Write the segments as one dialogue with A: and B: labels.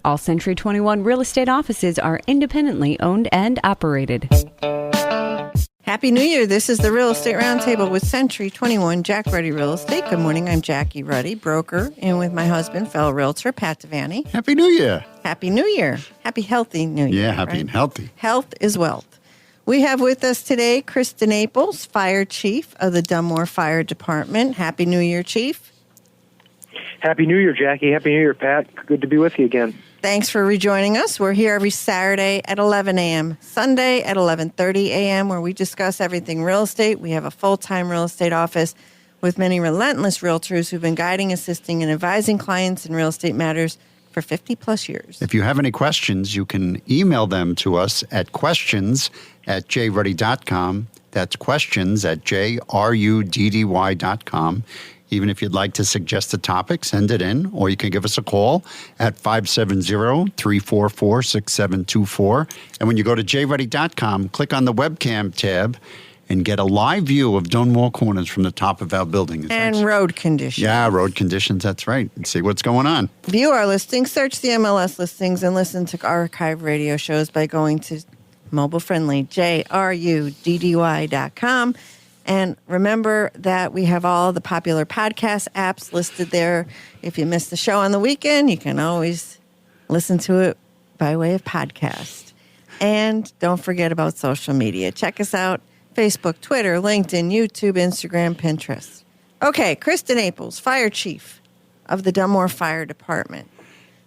A: All Century 21 real estate offices are independently owned and operated.
B: Happy New Year. This is the Real Estate Roundtable with Century 21 Jack Ruddy Real Estate. Good morning. I'm Jackie Ruddy, broker, and with my husband, fellow realtor, Pat Devaney.
C: Happy New Year.
B: Happy New Year. Happy healthy New Year.
C: Yeah, happy and healthy.
B: Health is wealth. We have with us today Krista Naples, Fire Chief of the Dunmore Fire Department. Happy New Year, Chief.
D: Happy New Year, Jackie. Happy New Year, Pat. Good to be with you again.
B: Thanks for rejoining us. We're here every Saturday at 11 a.m., Sunday at 11:30 a.m., where we discuss everything real estate. We have a full-time real estate office with many relentless realtors who've been guiding, assisting, and advising clients in real estate matters for 50-plus years.
C: If you have any questions, you can email them to us at questions@jruddy.com. That's questions@jruddy.com. Even if you'd like to suggest a topic, send it in, or you can give us a call at 570-344-6724. And when you go to jruddy.com, click on the webcam tab and get a live view of Dunmore Corners from the top of our building.
B: And road conditions.
C: Yeah, road conditions, that's right. And see what's going on.
B: View our listings, search the MLS listings, and listen to archive radio shows by going to mobile-friendly jruddy.com. And remember that we have all the popular podcast apps listed there. If you missed the show on the weekend, you can always listen to it by way of podcast. And don't forget about social media. Check us out, Facebook, Twitter, LinkedIn, YouTube, Instagram, Pinterest. Okay, Krista Naples, Fire Chief of the Dunmore Fire Department.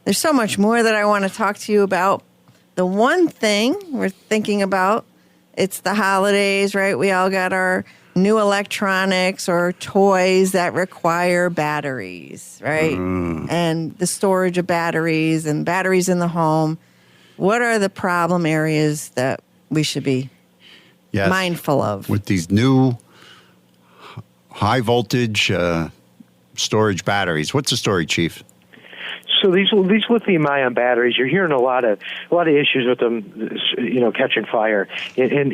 B: There's so much more that I want to talk to you about. The one thing we're thinking about, it's the holidays, right? We all got our new electronics or toys that require batteries, right? And the storage of batteries and batteries in the home. What are the problem areas that we should be mindful of?
C: With these new high voltage storage batteries. What's the story, Chief?
D: So these lithium-ion batteries, you're hearing a lot of issues with them, catching fire, and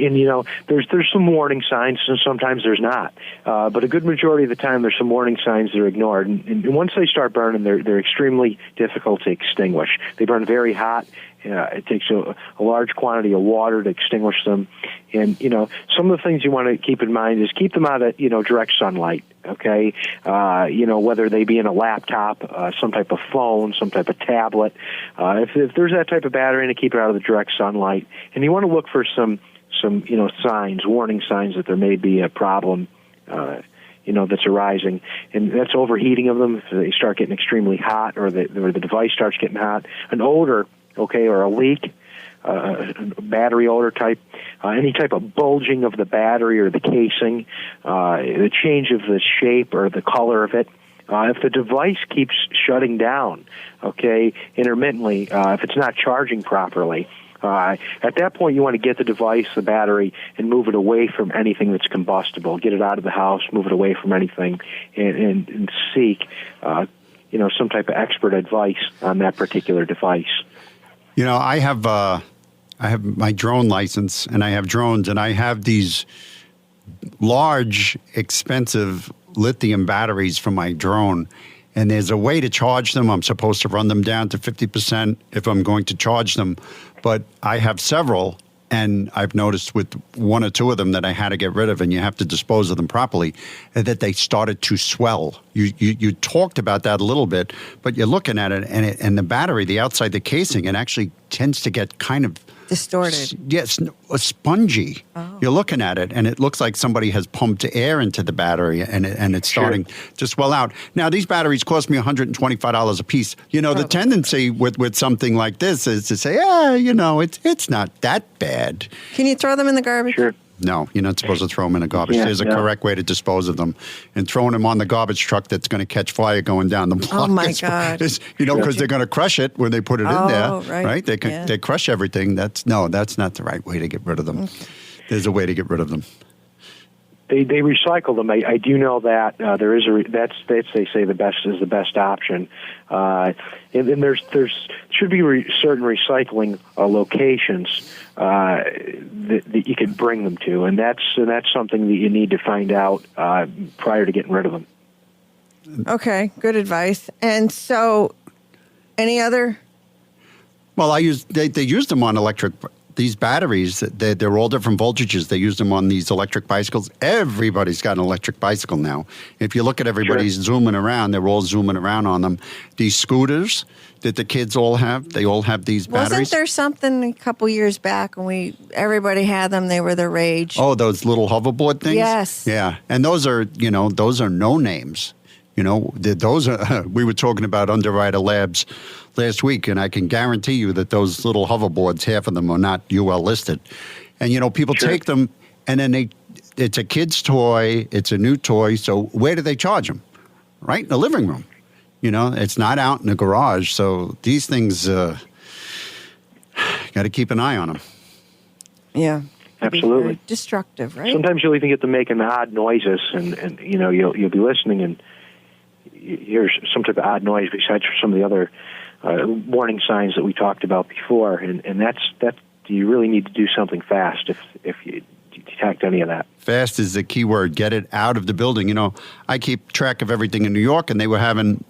D: there's some warning signs, and sometimes there's not. But a good majority of the time, there's some warning signs that are ignored, and once they start burning, they're extremely difficult to extinguish. They burn very hot. It takes a large quantity of water to extinguish them, and some of the things you want to keep in mind is keep them out of direct sunlight. Okay, whether they be in a laptop, some type of phone, some type of tablet. If there's that type of battery, to keep it out of the direct sunlight, and you want to look for some signs, warning signs that there may be a problem. That's arising, and that's overheating of them. If they start getting extremely hot, or the device starts getting hot, an odor, or a leak, battery odor type, any type of bulging of the battery or the casing, the change of the shape or the color of it. If the device keeps shutting down, intermittently, if it's not charging properly, at that point you want to get the device, the battery, and move it away from anything that's combustible. Get it out of the house, move it away from anything, and seek, some type of expert advice on that particular device.
C: I have my drone license, and I have drones, and I have these large, expensive lithium batteries for my drone. And there's a way to charge them. I'm supposed to run them down to 50% if I'm going to charge them. But I have several, and I've noticed with one or two of them that I had to get rid of, and you have to dispose of them properly, that they started to swell. You talked about that a little bit, but you're looking at it, and the battery, the outside, the casing, it actually tends to get kind of
B: distorted.
C: Yes, spongy. Oh. You're looking at it, and it looks like somebody has pumped air into the battery, and it's starting to swell out. Now, these batteries cost me $125 a piece. The tendency with something like this is to say, it's not that bad.
B: Can you throw them in the garbage?
D: Sure.
C: No, you're not supposed to throw them in the garbage. There's a correct way to dispose of them. And throwing them on the garbage truck that's going to catch fire going down the block.
B: Oh, my God.
C: Because they're going to crush it when they put it in there.
B: Right.
C: They crush everything. That's not the right way to get rid of them. Okay. There's a way to get rid of them.
D: They recycle them. I do know that there is they say the best is the best option, and then there's should be certain recycling locations that you can bring them to, and that's something that you need to find out prior to getting rid of them.
B: Okay, good advice. And so, any other
C: Well, they used them on electric. These batteries, they're all different voltages. They use them on these electric bicycles. Everybody's got an electric bicycle now. If you look at everybody zooming around, they're all zooming around on them. These scooters that the kids all have, they all have these batteries.
B: Wasn't there something a couple years back when everybody had them? They were the rage.
C: Oh, those little hoverboard things?
B: Yes.
C: Yeah. And those are no names. Those are, we were talking about Underwriter Labs last week, and I can guarantee you that those little hoverboards, half of them are not UL listed. And, people take them, and then it's a kid's toy, it's a new toy, so where do they charge them? Right in the living room. It's not out in the garage, so these things, got to keep an eye on them.
B: Yeah.
D: Absolutely.
B: Destructive, right?
D: Sometimes you'll even get them making odd noises, and you'll be listening and hear some type of odd noise besides some of the other warning signs that we talked about before, and that you really need to do something fast if you detect any of that.
C: Fast is the key word. Get it out of the building. I keep track of everything in New York, and they were having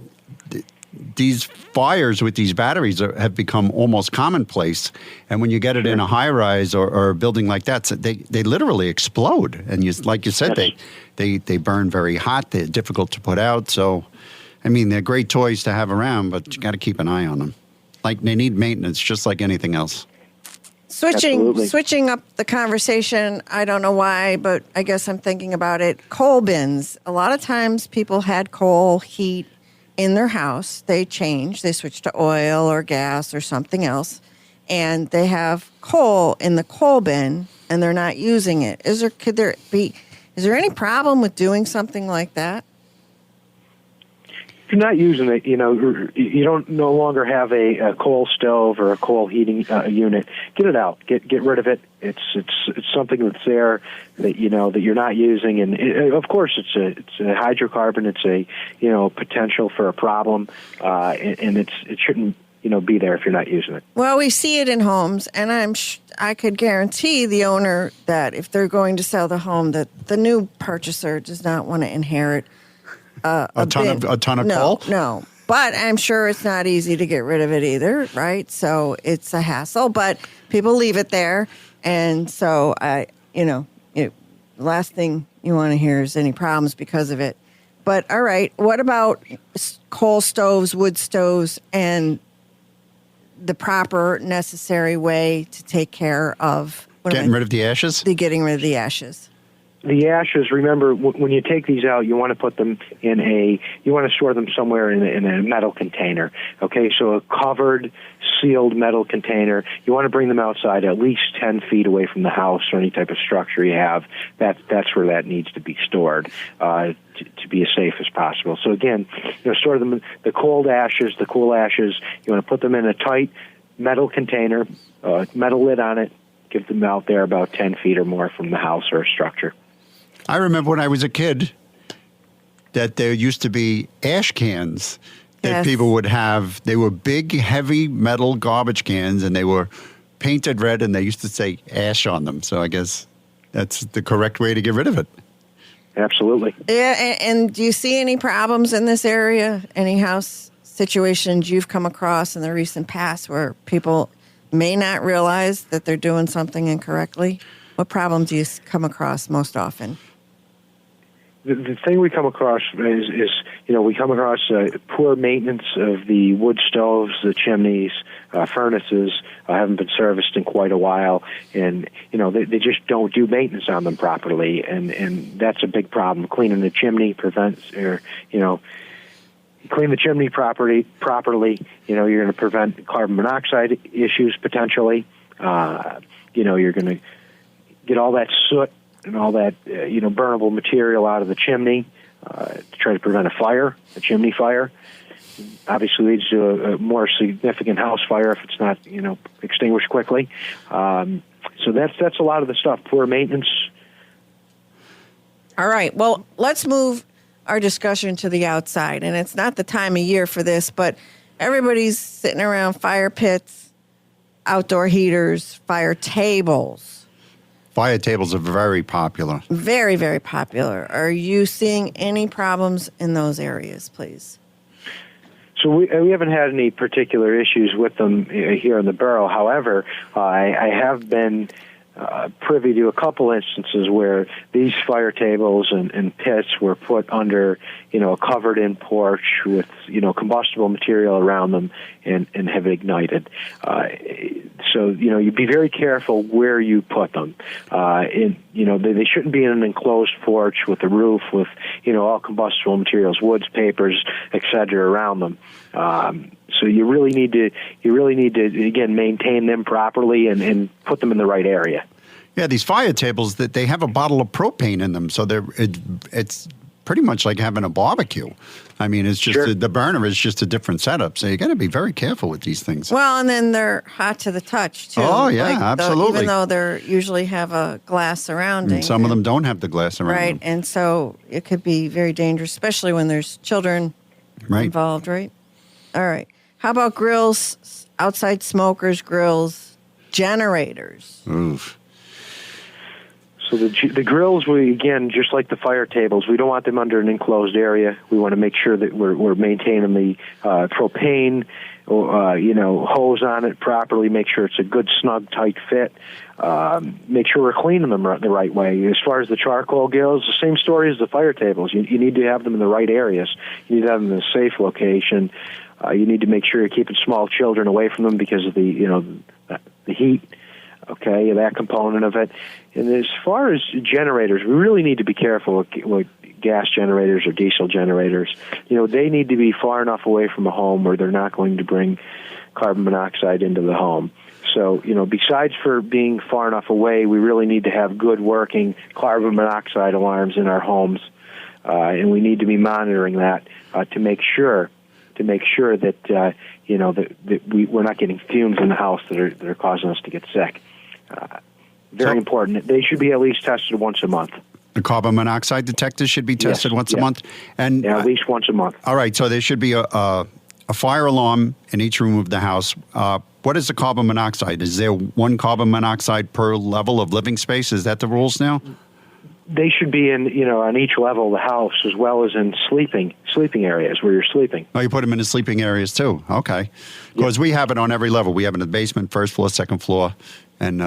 C: these fires with these batteries have become almost commonplace. And when you get it in a high rise or a building like that, they literally explode. And like you said, they burn very hot. They're difficult to put out. So, they're great toys to have around, but you got to keep an eye on them. Like they need maintenance, just like anything else.
B: Switching up the conversation, I don't know why, but I guess I'm thinking about it. Coal bins. A lot of times people had coal heat in their house. They switch to oil or gas or something else, and they have coal in the coal bin and they're not using it. Is there any problem with doing something like that?
D: If you're not using it, you don't no longer have a coal stove or a coal heating unit. Get it out. Get rid of it. It's something that's there that that you're not using, and of course it's a hydrocarbon. It's a potential for a problem, and it shouldn't be there if you're not using it.
B: Well, we see it in homes, and I could guarantee the owner that if they're going to sell the home, that the new purchaser does not want to inherit a ton of coal? No. But I'm sure it's not easy to get rid of it either, right? So it's a hassle, but people leave it there. And so, the last thing you want to hear is any problems because of it. But all right, what about coal stoves, wood stoves, and the proper necessary way to take care of
C: getting rid of the ashes?
B: Getting rid of the ashes.
D: The ashes, remember, when you take these out, you want to put them you want to store them somewhere in a metal container, okay? So a covered, sealed metal container. You want to bring them outside at least 10 feet away from the house or any type of structure you have. That's where that needs to be stored to be as safe as possible. So again, store them, the cool ashes, you want to put them in a tight metal container, metal lid on it, give them out there about 10 feet or more from the house or a structure.
C: I remember when I was a kid that there used to be ash cans that people would have. They were big, heavy metal garbage cans, and they were painted red, and they used to say ash on them. So I guess that's the correct way to get rid of it.
D: Absolutely.
B: Yeah, and do you see any problems in this area? Any house situations you've come across in the recent past where people may not realize that they're doing something incorrectly? What problems do you come across most often?
D: The thing we come across is we come across poor maintenance of the wood stoves, the chimneys, furnaces haven't been serviced in quite a while, and they just don't do maintenance on them properly, and that's a big problem. Cleaning the chimney clean the chimney properly, you're going to prevent carbon monoxide issues potentially. You're going to get all that soot and all that burnable material out of the chimney to try to prevent a chimney fire. Obviously leads to a more significant house fire if it's not extinguished quickly. So that's a lot of the stuff. Poor maintenance.
B: All right. Well, let's move our discussion to the outside, and it's not the time of year for this, but everybody's sitting around fire pits, outdoor heaters, fire tables.
C: Fire tables are very popular.
B: Very, very popular. Are you seeing any problems in those areas, please?
D: So we haven't had any particular issues with them here in the borough. However, I have been privy to a couple instances where these fire tables and pits were put under, a covered-in porch with, combustible material around them and have ignited. So, you'd be very careful where you put them. They shouldn't be in an enclosed porch with a roof with, all combustible materials, woods, papers, etc. around them. So you really need to again maintain them properly and put them in the right area.
C: Yeah, these fire tables, that they have a bottle of propane in them, so it's pretty much like having a barbecue. I mean, it's just
D: Sure.
C: the burner is just a different setup, so you got to be very careful with these things.
B: Well, and then they're hot to the touch too.
C: Oh, yeah, absolutely.
B: Even though they're usually have a glass surrounding.
C: And some of them don't have the glass around
B: Right,
C: them.
B: and so it could be very dangerous, especially when there's children involved, right? All right. How about grills, outside smokers, grills, generators?
C: Oof.
D: So the grills, again, just like the fire tables, we don't want them under an enclosed area. We want to make sure that we're maintaining the propane, hose on it properly. Make sure it's a good, snug, tight fit. Make sure we're cleaning them the right way. As far as the charcoal grills, the same story as the fire tables. You need to have them in the right areas. You need to have them in a safe location. You need to make sure you're keeping small children away from them because of the heat. Okay, that component of it. And as far as generators, we really need to be careful with gas generators or diesel generators. They need to be far enough away from a home where they're not going to bring carbon monoxide into the home. So, besides for being far enough away, we really need to have good working carbon monoxide alarms in our homes. And we need to be monitoring that to make sure that we're not getting fumes in the house that are causing us to get sick. Very important. They should be at least tested once a month.
C: The carbon monoxide detectors should be tested once a month? And
D: at least once a month.
C: All right, so there should be a fire alarm in each room of the house. What is the carbon monoxide? Is there one carbon monoxide per level of living space? Is that the rules now?
D: They should be in, on each level of the house as well as in sleeping areas where you're sleeping.
C: Oh, you put them in the sleeping areas too? Okay. Because we have it on every level. We have it in the basement, first floor, second floor, and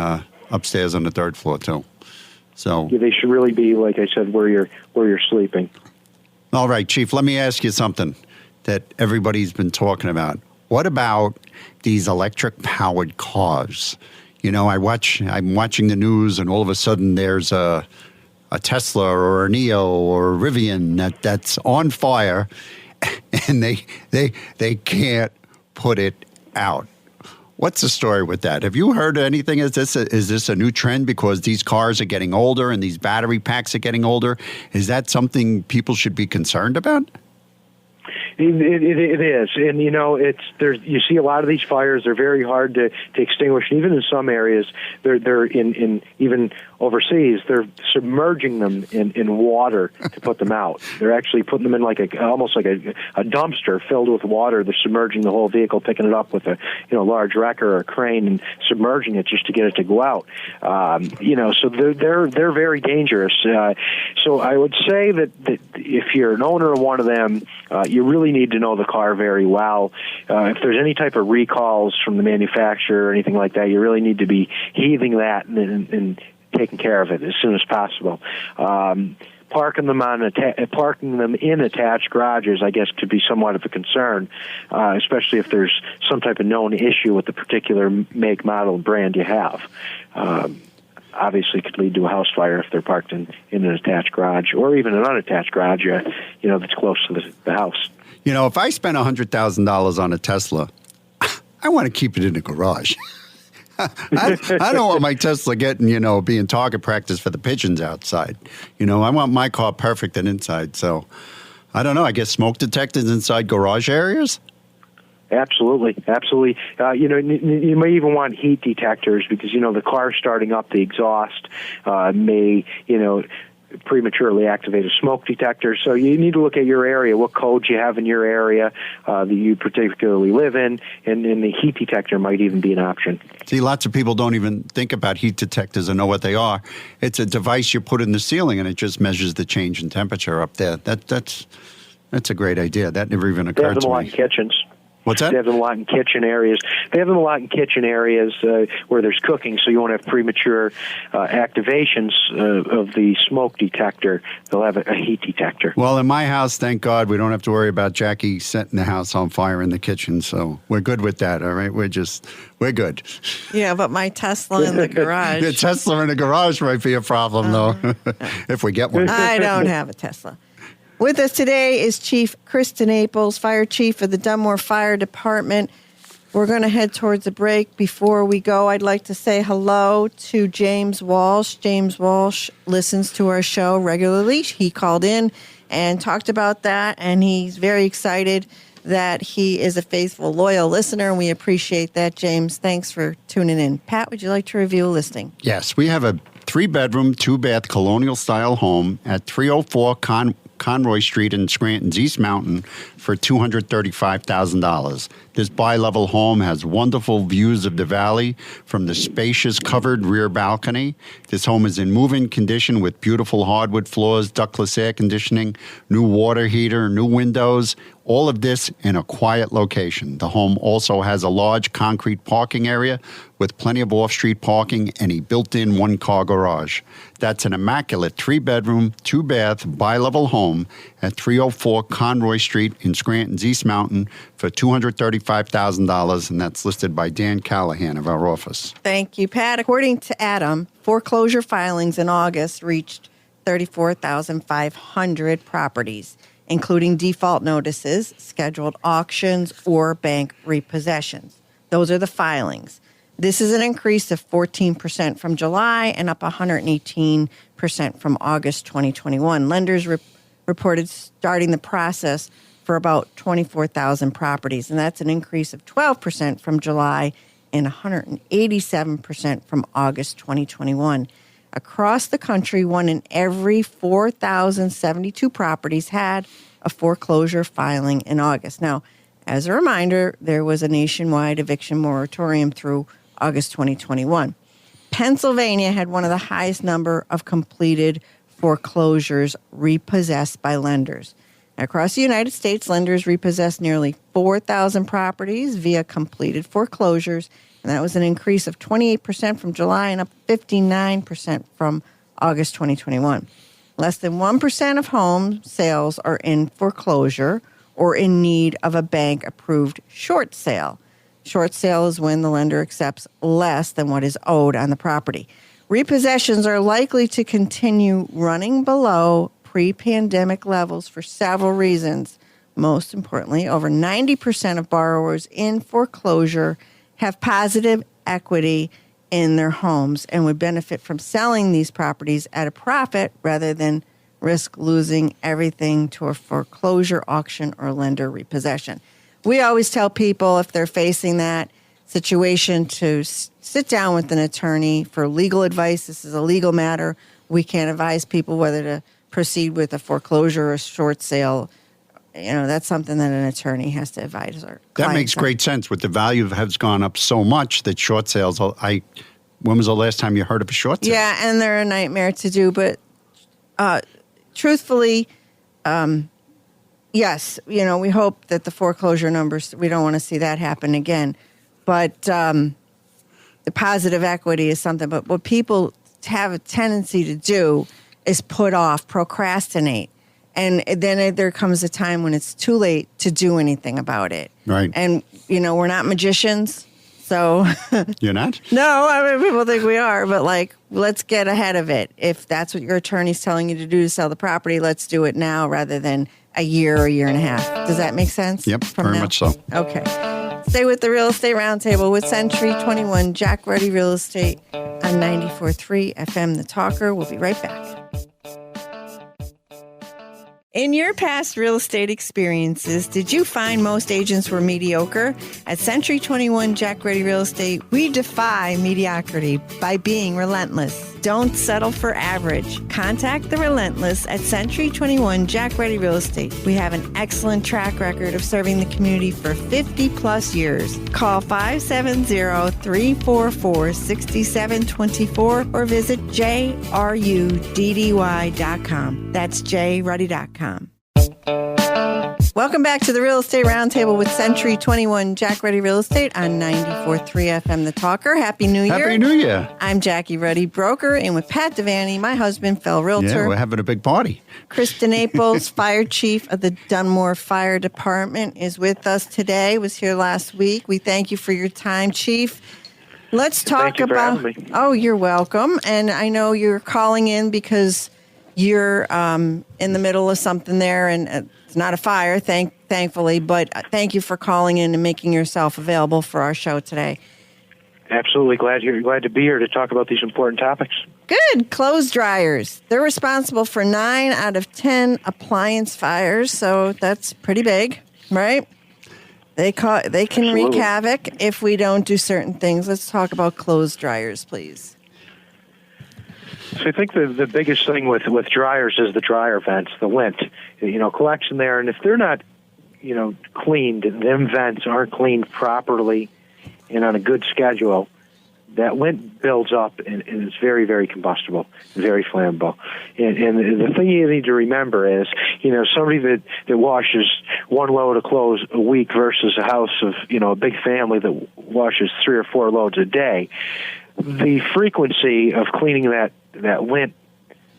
C: upstairs on the third floor too. So
D: they should really be, like I said, where you're sleeping.
C: All right, Chief, let me ask you something that everybody's been talking about. What about these electric-powered cars? I'm watching the news, and all of a sudden there's a Tesla or a Neo or a Rivian that's on fire, and they can't put it out. What's the story with that? Have you heard anything? Is this a new trend because these cars are getting older and these battery packs are getting older? Is that something people should be concerned about?
D: It is, and you see a lot of these fires. They're very hard to extinguish. Even in some areas, they're in even overseas. They're submerging them in water to put them out. They're actually putting them in almost like a dumpster filled with water. They're submerging the whole vehicle, picking it up with a large wrecker or a crane, and submerging it just to get it to go out. So they're very dangerous. So I would say that if you're an owner of one of them, you really need to know the car very well. If there's any type of recalls from the manufacturer or anything like that, you really need to be heaving that and taking care of it as soon as possible. Parking them in attached garages, I guess, could be somewhat of a concern, especially if there's some type of known issue with the particular make, model, and brand you have. Obviously could lead to a house fire if they're parked in an attached garage or even an unattached garage, that's close to the house.
C: If I spend $100,000 on a Tesla, I want to keep it in the garage. I don't want my Tesla being target practice for the pigeons outside. I want my car perfect and inside. So I don't know. I guess smoke detectors inside garage areas?
D: Absolutely. You may even want heat detectors because, the car starting up the exhaust may, prematurely activate a smoke detector. So you need to look at your area, what codes you have in your area that you particularly live in, and the heat detector might even be an option.
C: See, lots of people don't even think about heat detectors and know what they are. It's a device you put in the ceiling, and it just measures the change in temperature up there. That's That's a great idea. That never even
D: They have
C: occurred
D: them
C: to
D: a lot
C: me.
D: in kitchens.
C: What's that?
D: They have them a lot in kitchen areas. They have them a lot in kitchen areas where there's cooking, so you won't have premature activations of the smoke detector. They'll have a heat detector.
C: Well, in my house, thank God, we don't have to worry about Jackie setting the house on fire in the kitchen. So we're good with that, all right? We're good.
B: Yeah, but my Tesla in the garage.
C: The Tesla in the garage might be a problem, though, if we get one.
B: I don't have a Tesla. With us today is Chief Kristen Aples, Fire Chief of the Dunmore Fire Department. We're going to head towards a break. Before we go, I'd like to say hello to James Walsh. James Walsh listens to our show regularly. He called in and talked about that, and he's very excited that he is a faithful, loyal listener, and we appreciate that, James. Thanks for tuning in. Pat, would you like to review a listing?
C: Yes, we have a 3-bedroom, 2-bath colonial-style home at 304 Conroy Street in Scranton's East Mountain for $235,000. This bi-level home has wonderful views of the valley from the spacious covered rear balcony. This home is in move-in condition with beautiful hardwood floors, ductless air conditioning, new water heater, new windows, all of this in a quiet location. The home also has a large concrete parking area with plenty of off-street parking and a built-in 1-car garage. That's an immaculate 3-bedroom, 2-bath, bi-level home at 304 Conroy Street in Scranton's East Mountain for $235,000, and that's listed by Dan Callahan of our office.
B: Thank you, Pat. According to Adam, foreclosure filings in August reached 34,500 properties, including default notices, scheduled auctions, or bank repossessions. Those are the filings. This is an increase of 14% from July and up 118% from August 2021. Lenders reported starting the process for about 24,000 properties, and that's an increase of 12% from July and 187% from August 2021. Across the country, 1 in every 4,072 properties had a foreclosure filing in August. Now, as a reminder, there was a nationwide eviction moratorium through August 2021. Pennsylvania had one of the highest number of completed foreclosures repossessed by lenders. Across the United States, lenders repossessed nearly 4,000 properties via completed foreclosures, and that was an increase of 28% from July and up 59% from August 2021. Less than 1% of home sales are in foreclosure or in need of a bank-approved short sale. Short sale is when the lender accepts less than what is owed on the property. Repossessions are likely to continue running below pre-pandemic levels for several reasons. Most importantly, over 90% of borrowers in foreclosure have positive equity in their homes and would benefit from selling these properties at a profit rather than risk losing everything to a foreclosure auction or lender repossession. We always tell people if they're facing that situation to sit down with an attorney for legal advice. This is a legal matter. We can't advise people whether to proceed with a foreclosure or a short sale. You know, that's something that an attorney has to advise our clients.
C: That makes great sense. With the value has gone up so much that short sales, when was the last time you heard of a short sale?
B: Yeah, and they're a nightmare to do. But truthfully, yes, you know, we hope that the foreclosure numbers, we don't want to see that happen again. But the positive equity is something. But what people have a tendency to do is put off, procrastinate. And then there comes a time when it's too late to do anything about it.
C: Right.
B: And, you know, we're not magicians, so.
C: You're not?
B: No, I mean, people think we are, but like, let's get ahead of it. If that's what your attorney's telling you to do to sell the property, let's do it now rather than a year or a year and a half. Does that make sense?
C: Yep, very much so.
B: Okay. Stay with the Real Estate Roundtable with Century 21, Jack Ruddy Real Estate on 94.3 FM The Talker. We'll be right back. In your past real estate experiences, did you find most agents were mediocre? At Century 21 Jack Ruddy Real Estate, we defy mediocrity by being relentless. Don't settle for average. Contact the Relentless at Century 21 Jack Ruddy Real Estate. We have an excellent track record of serving the community for 50 plus years. Call 570-344-6724 or visit jruddy.com. That's jruddy.com. Welcome back to the Real Estate Roundtable with Century 21 Jack Ruddy Real Estate on 94.3 FM The Talker. Happy New Year.
C: Happy New Year.
B: I'm Jackie Ruddy, broker, and with Pat Devaney, my husband, Phil Realtor.
C: Yeah, we're having a big party.
B: Krista Naples, Fire Chief of the Dunmore Fire Department, is with us today, was here last week. We thank you for your time, Chief. Let's talk
D: Thank you for
B: about...
D: having me.
B: Oh, you're welcome. And I know you're calling in because you're in the middle of something there, and it's not a fire, thankfully, but thank you for calling in and making yourself available for our show today.
D: Absolutely glad to be here to talk about these important topics.
B: Good. Clothes dryers. They're responsible for 9 out of 10 appliance fires, so that's pretty big, right? They can wreak
D: Absolutely.
B: havoc if we don't do certain things. Let's talk about clothes dryers, please.
D: So I think the biggest thing with dryers is the dryer vents, the lint, collection there. And if they're not, cleaned, them vents aren't cleaned properly and on a good schedule, that lint builds up and it's very, very combustible, very flammable. And the thing you need to remember is, somebody that washes one load of clothes a week versus a house of, a big family that washes 3 or 4 loads a day, the frequency of cleaning that lint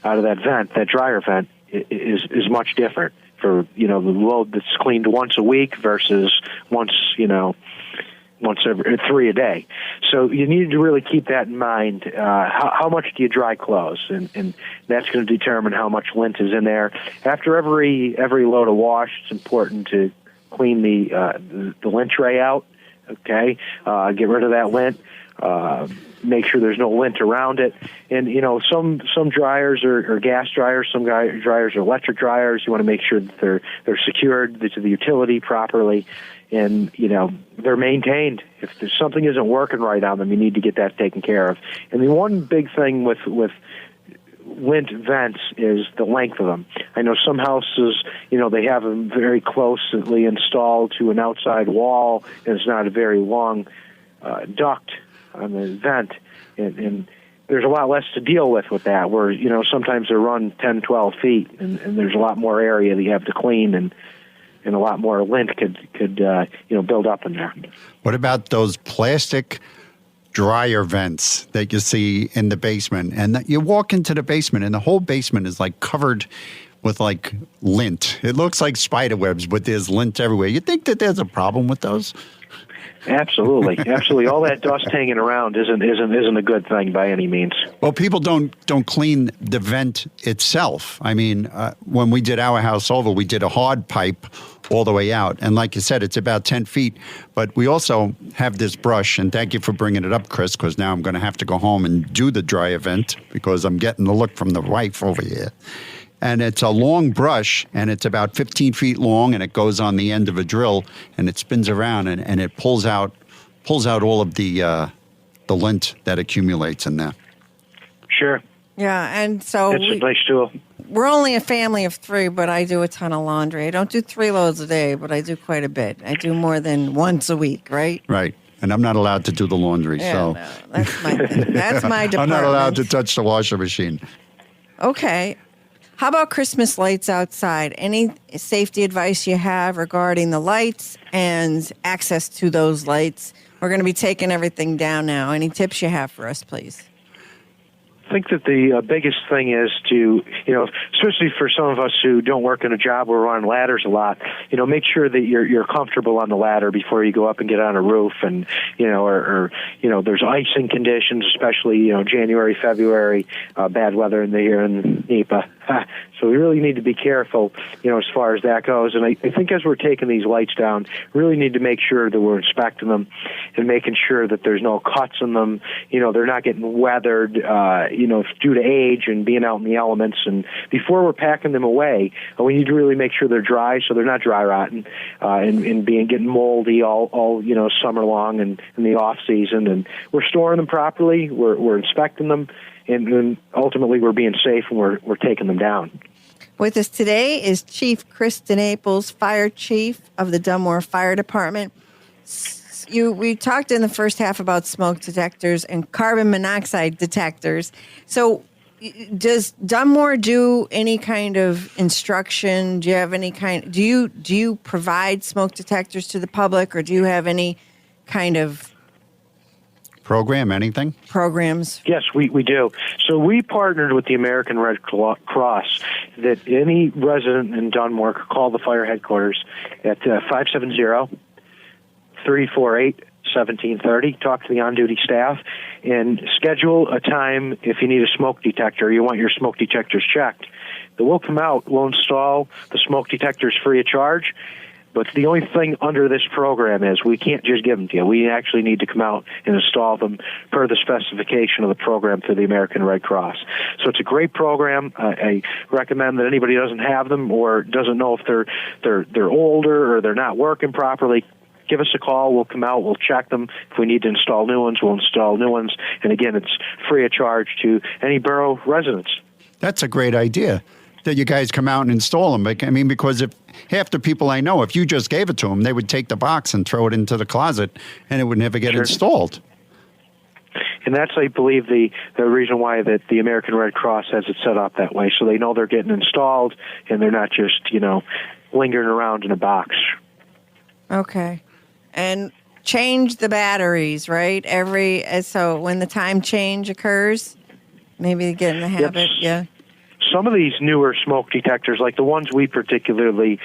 D: out of that vent, that dryer vent, is much different for, the load that's cleaned once a week versus once every 3 a day. So you need to really keep that in mind. How much do you dry clothes? And that's going to determine how much lint is in there. After every load of wash, it's important to clean the lint tray out, okay? Get rid of that lint. Make sure there's no lint around it. And, some dryers are gas dryers, some dryers are electric dryers. You want to make sure that they're secured to the utility properly and, they're maintained. If there's something isn't working right on them, you need to get that taken care of. And the one big thing with lint vents is the length of them. I know some houses, they have them very closely installed to an outside wall, and it's not a very long duct on the vent, and there's a lot less to deal with that, where, sometimes they're run 10, 12 feet, and there's a lot more area that you have to clean, and a lot more lint could build up in there.
C: What about those plastic dryer vents that you see in the basement? And you walk into the basement, and the whole basement is like covered with like lint. It looks like spider webs, but there's lint everywhere. You think that there's a problem with those?
D: Absolutely. All that dust hanging around isn't a good thing by any means.
C: Well, people don't clean the vent itself. I mean, when we did our house over, we did a hard pipe all the way out, and like you said, it's about 10 feet. But we also have this brush, and thank you for bringing it up, Chris, because now I'm going to have to go home and do the dryer vent because I'm getting the look from the wife over here. And it's a long brush, and it's about 15 feet long, and it goes on the end of a drill, and it spins around, and it pulls out all of the lint that accumulates in there.
D: Sure.
B: Yeah, and so
D: It's a nice tool.
B: we're only a family of 3, but I do a ton of laundry. I don't do 3 loads a day, but I do quite a bit. I do more than once a week, right?
C: Right. And I'm not allowed to do the laundry,
B: Yeah,
C: so
B: no, that's my thing. That's my department.
C: I'm not allowed to touch the washer machine.
B: Okay. How about Christmas lights outside? Any safety advice you have regarding the lights and access to those lights? We're going to be taking everything down now. Any tips you have for us, please?
D: I think that the biggest thing is to, especially for some of us who don't work in a job where we're on ladders a lot, make sure that you're comfortable on the ladder before you go up and get on a roof, and or there's icing conditions, especially January, February, bad weather here in NEPA. So we really need to be careful, as far as that goes. And I think as we're taking these lights down, really need to make sure that we're inspecting them and making sure that there's no cuts in them. They're not getting weathered, due to age and being out in the elements. And before we're packing them away, we need to really make sure they're dry, so they're not dry rotting and getting moldy all summer long and in the off season. And we're storing them properly. We're inspecting them. And ultimately, we're being safe and we're taking them down.
B: With us today is Chief Krista Naples, Fire Chief of the Dunmore Fire Department. We talked in the first half about smoke detectors and carbon monoxide detectors. So does Dunmore do any kind of instruction? Do you have any kind? Do you provide smoke detectors to the public, or do you have any kind of
C: Program, anything?
B: programs?
D: Yes, we do. So we partnered with the American Red Cross that any resident in Dunmore could call the fire headquarters at 570-348-1730, talk to the on-duty staff, and schedule a time if you need a smoke detector, you want your smoke detectors checked. We'll come out, we'll install the smoke detectors free of charge. But the only thing under this program is we can't just give them to you. We actually need to come out and install them per the specification of the program through the American Red Cross. So it's a great program. I recommend that anybody who doesn't have them or doesn't know if they're older or they're not working properly, give us a call. We'll come out. We'll check them. If we need to install new ones, we'll install new ones. And again, it's free of charge to any borough residents.
C: That's a great idea that you guys come out and install them. I mean, because if half the people I know, if you just gave it to them, they would take the box and throw it into the closet, and it would never get installed.
D: And that's, I believe, the reason why that the American Red Cross has it set up that way, so they know they're getting installed and they're not just, lingering around in a box.
B: Okay. And change the batteries, right? So when the time change occurs, maybe get in the habit. Yeah.
D: Some of these newer smoke detectors, like the ones we particularly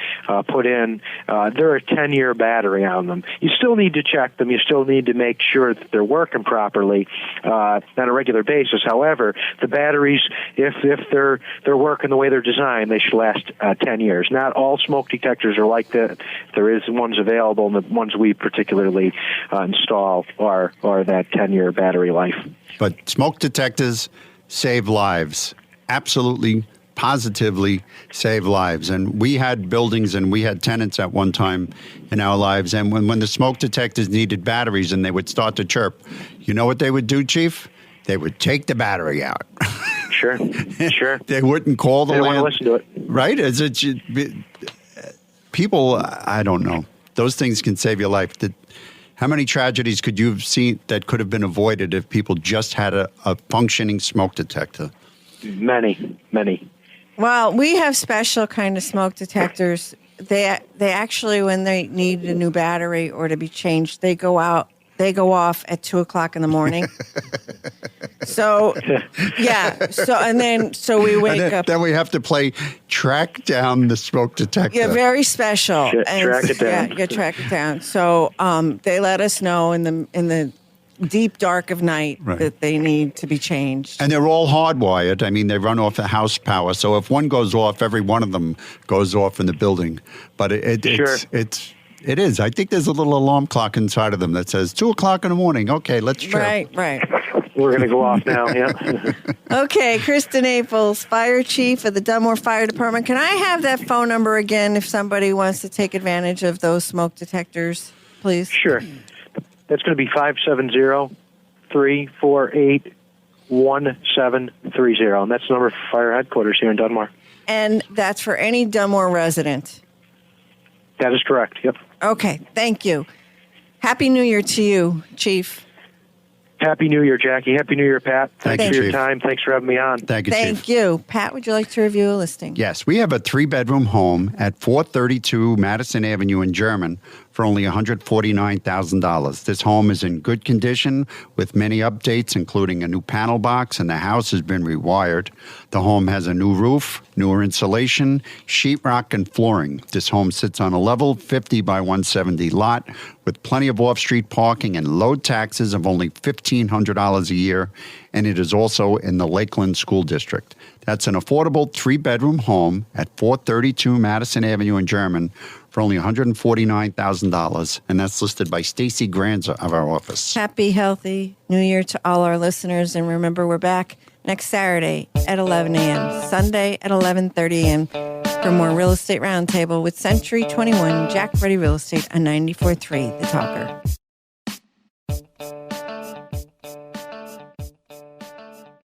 D: put in, they're a 10-year battery on them. You still need to check them. You still need to make sure that they're working properly on a regular basis. However, the batteries, if they're working the way they're designed, they should last 10 years. Not all smoke detectors are like that. There is ones available, and the ones we particularly install are that 10-year battery life.
C: But smoke detectors save lives. Absolutely, positively save lives. And we had buildings and we had tenants at one time in our lives. And when the smoke detectors needed batteries and they would start to chirp, you know what they would do, Chief? They would take the battery out.
D: Sure.
C: They wouldn't call the
D: They
C: land.
D: don't want to listen to it.
C: Right? People, I don't know. Those things can save your life. How many tragedies could you have seen that could have been avoided if people just had a functioning smoke detector?
D: Many.
B: Well, we have special kind of smoke detectors. They actually, when they need a new battery or to be changed, they go off at 2:00 in the morning. So, yeah. So we wake up.
C: Then we have to track down the smoke detector.
B: Yeah, very special.
D: Track it down.
B: Yeah, track it down. So they let us know in the deep dark of night that they need to be changed.
C: And they're all hardwired. I mean, they run off the house power. So if one goes off, every one of them goes off in the building. But it is. I think there's a little alarm clock inside of them that says 2:00 in the morning. Okay, let's try.
B: Right.
D: We're going to go off now, yeah.
B: Okay, Kristen Aples, Fire Chief of the Dunmore Fire Department. Can I have that phone number again if somebody wants to take advantage of those smoke detectors, please?
D: Sure. That's going to be 570-348-1730. And that's the number for fire headquarters here in Dunmore.
B: And that's for any Dunmore resident?
D: That is correct, yep.
B: Okay, thank you. Happy New Year to you, Chief.
D: Happy New Year, Jackie. Happy New Year, Pat.
C: Thank
D: Thanks
C: you,
D: for your
C: Chief.
D: time. Thanks for having me on.
C: Thank you, Chief.
B: Thank you. Pat, would you like to review a listing?
C: Yes, we have a 3-bedroom home at 432 Madison Avenue in German for only $149,000. This home is in good condition with many updates, including a new panel box, and the house has been rewired. The home has a new roof, newer insulation, sheetrock, and flooring. This home sits on a level 50 by 170 lot with plenty of off-street parking and low taxes of only $1,500 a year, and it is also in the Lakeland School District. That's an affordable 3-bedroom home at 432 Madison Avenue in German for only $149,000, and that's listed by Stacy Granza of our office.
B: Happy, healthy New Year to all our listeners. And remember, we're back next Saturday at 11 a.m., Sunday at 11:30 a.m. for more Real Estate Roundtable with Century 21, Jack Ruddy Real Estate on 94.3 The Talker.